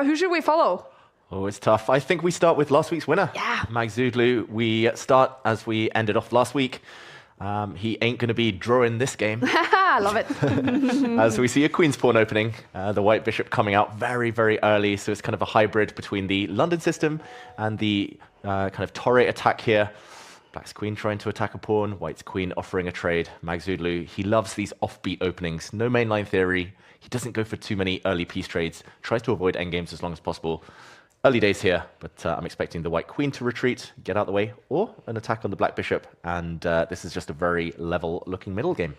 Who should we follow? Oh, it's tough. I think we start with last week's winner. Yeah. Maghsoodloo. We start as we ended off last week. He ain't going to be drawing this game. I love it. As we see a queen's pawn opening, the white bishop coming out very, very early. So it's kind of a hybrid between the London system and the kind of TORRE attack here. Black's queen trying to attack a pawn, white's queen offering a trade. Maghsoodloo, he loves these offbeat openings. No mainline theory. He doesn't go for too many early piece trades. Tries to avoid endgames as long as possible. Early days here, but I'm expecting the white queen to retreat, get out of the way, or an attack on the black bishop. And this is just a very level-looking middle game.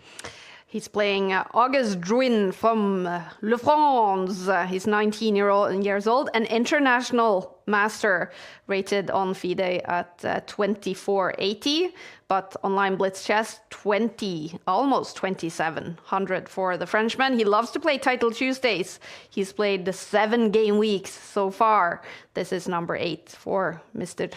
He's playing Augustin Droin from Le France. He's 19 years old, an international master, rated on FIDE at 2480, but online Blitz Chess 20, almost 2700 for the Frenchman. He loves to play Title Tuesdays. He's played the 7 game weeks so far. This is number 8 for Mr.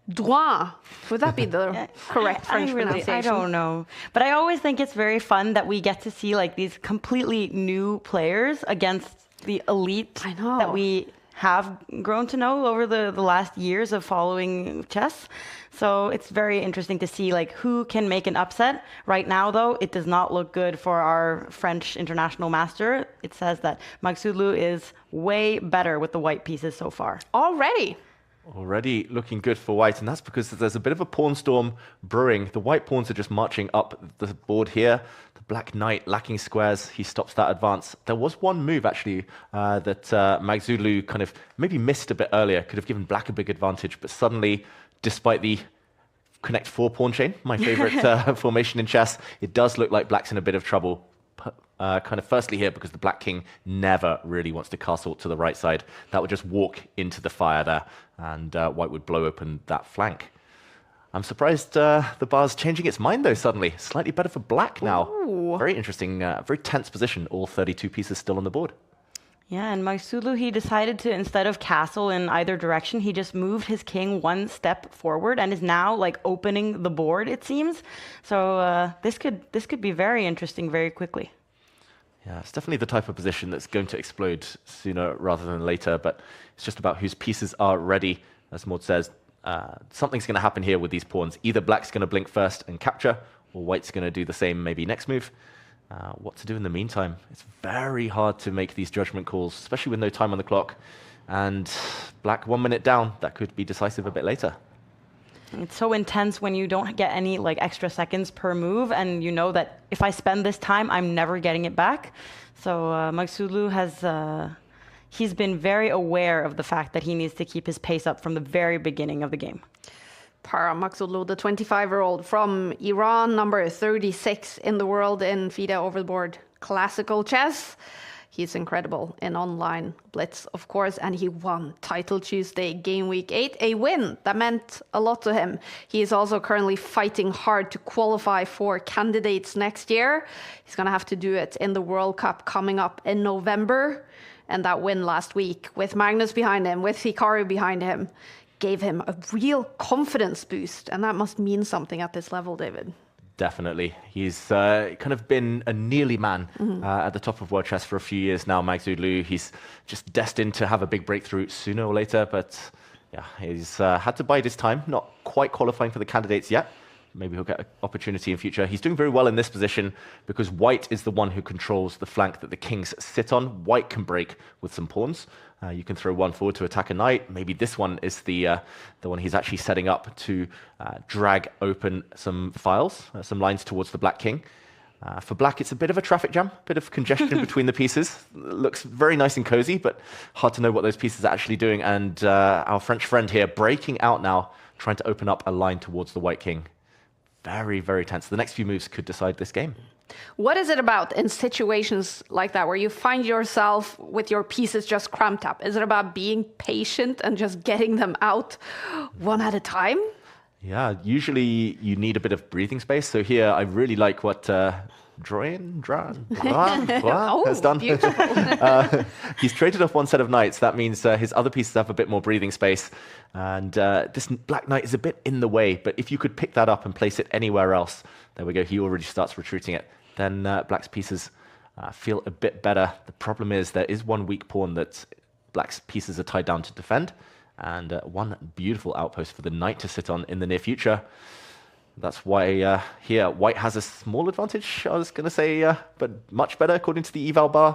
Droin. Would that be the correct French pronunciation? I don't know. But I always think it's very fun that we get to see like these completely new players against the elite that we have grown to know over the last years of following chess. So it's very interesting to see like who can make an upset. Right now, though, it does not look good for our French international master. It says that Maghsoodloo is way better with the white pieces so far. Already looking good for white, and that's because there's a bit of a pawn storm brewing. The white pawns are just marching up the board here. The black knight lacking squares, he stops that advance. There was one move, actually, that Maghsoodloo kind of maybe missed a bit earlier, could have given black a big advantage, but suddenly, despite the connect 4 pawn chain, my favorite formation in chess, it does look like black's in a bit of trouble. Kind of firstly here, because the black king never really wants to castle to the right side. That would just walk into the fire there, and white would blow open that flank. I'm surprised the bar's changing its mind, though, suddenly. Slightly better for black now. Ooh. Very interesting, very tense position. All 32 pieces still on the board. Yeah, and Maghsoodloo, he decided to, instead of castle in either direction, he just moved his king 1 step forward and is now like opening the board, it seems. So this could be very interesting very quickly. Yeah, it's definitely the type of position that's going to explode sooner rather than later, but it's just about whose pieces are ready. As Maud says, something's going to happen here with these pawns. Either black's going to blink first and capture, or white's going to do the same maybe next move. What to do in the meantime? It's very hard to make these judgment calls, especially with no time on the clock. And black 1 minute down, that could be decisive a bit later. It's so intense when you don't get any like extra seconds per move, and you know that if I spend this time, I'm never getting it back. So Maghsoodloo has he's been very aware of the fact that he needs to keep his pace up from the very beginning of the game. Parham Maghsoodloo, the 25-year-old from Iran, number 36 in the world in FIDE Overboard Classical Chess. He's incredible in online Blitz, of course, and he won Title Tuesday Game Week 8, a win that meant a lot to him. He is also currently fighting hard to qualify for candidates next year. He's going to have to do it in the World Cup coming up in November. And that win last week with Magnus behind him, with Hikaru behind him, gave him a real confidence boost. And that must mean something at this level, David. Definitely. He's kind of been a nearly man at the top of world chess for a few years now, Maghsoodloo. He's just destined to have a big breakthrough sooner or later, but yeah, he's had to bide his time, not quite qualifying for the candidates yet. Maybe he'll get an opportunity in future. He's doing very well in this position because white is the one who controls the flank that the kings sit on. White can break with some pawns. You can throw one forward to attack a knight. Maybe this one is the one he's actually setting up to drag open some files, some lines towards the black king. For black, it's a bit of a traffic jam, a bit of congestion between the pieces. Looks very nice and cozy, but hard to know what those pieces are actually doing. And our French friend here breaking out now, trying to open up a line towards the white king. Very, very tense. The next few moves could decide this game. What is it about in situations like that where you find yourself with your pieces just cramped up? Is it about being patient and just getting them out one at a time? Yeah, usually you need a bit of breathing space. So here I really like what Droin has done. He's traded off 1 set of knights. That means his other pieces have a bit more breathing space. And this black knight is a bit in the way, but if you could pick that up and place it anywhere else, there we go, he already starts retreating it. Then black's pieces feel a bit better. The problem is there is one weak pawn that Black's pieces are tied down to defend, and one beautiful outpost for the knight to sit on in the near future. That's why here White has a small advantage, I was going to say, but much better according to the eval bar.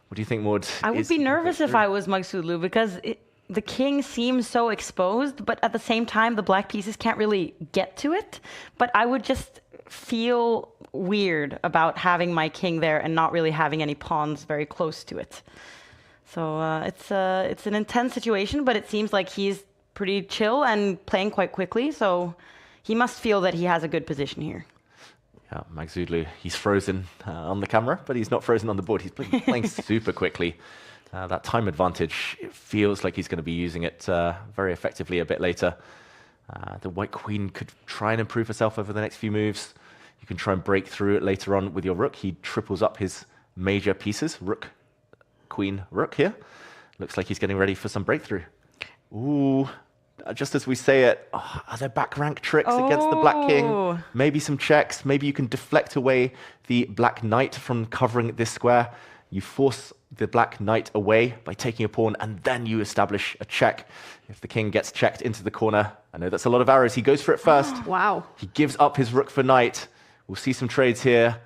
What do you think, Maud? I would be nervous if I was Maghsoodloo because the king seems so exposed, but at the same time, the black pieces can't really get to it. But I would just feel weird about having my king there and not really having any pawns very close to it. So it's an intense situation, but it seems like he's pretty chill and playing quite quickly. So he must feel that he has a good position here. Yeah, Maghsoodloo, he's frozen on the camera, but he's not frozen on the board. He's playing super quickly. That time advantage, it feels like he's going to be using it very effectively a bit later. The white queen could try and improve herself over the next few moves. You can try and break through it later on with your rook. He triples up his major pieces. Rook, queen, rook here. Looks like he's getting ready for some breakthrough. Ooh, just as we say it, are there back rank tricks against the black king? Maybe some checks. Maybe you can deflect away the black knight from covering this square. You force the black knight away by taking a pawn, and then you establish a check. If the king gets checked into the corner, I know that's a lot of arrows. He goes for it first. Wow. He gives up his rook for knight. We'll see some trades here.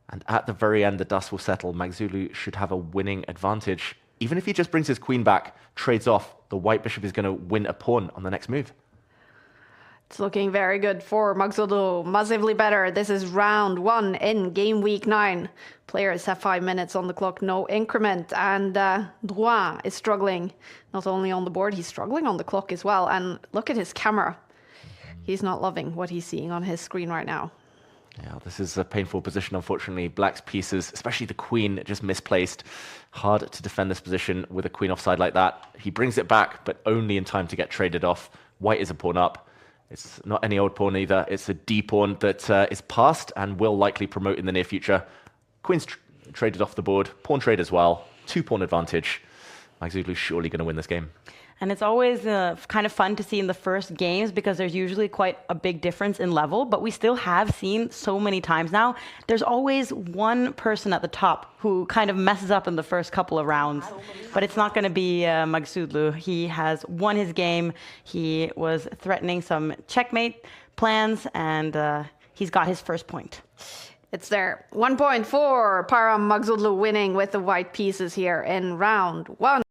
And at the very end, the dust will settle. Maghsoodloo should have a winning advantage. Even if he just brings his queen back, trades off, the white bishop is going to win a pawn on the next move. It's looking very good for Maghsoodloo. Massively better. This is round 1 in game week 9. Players have 5 minutes on the clock, no increment. And Droin is struggling, not only on the board, he's struggling on the clock as well. And look at his camera. He's not loving what he's seeing on his screen right now. Yeah, this is a painful position, unfortunately. Black's pieces, especially the queen, just misplaced. Hard to defend this position with a queen offside like that. He brings it back, but only in time to get traded off. White is a pawn up. It's not any old pawn either. It's a D pawn that is passed and will likely promote in the near future. Queen's traded off the board. Pawn trade as well. 2-pawn advantage. Maghsoodloo surely going to win this game. And it's always kind of fun to see in the first games because there's usually quite a big difference in level, but we still have seen so many times now. There's always one person at the top who kind of messes up in the first couple of rounds, but it's not going to be Maghsoodloo. He has won his game. He was threatening some checkmate plans, and he's got his first point. It's there. 1 point for Parham. Maghsoodloo winning with the white pieces here in round 1.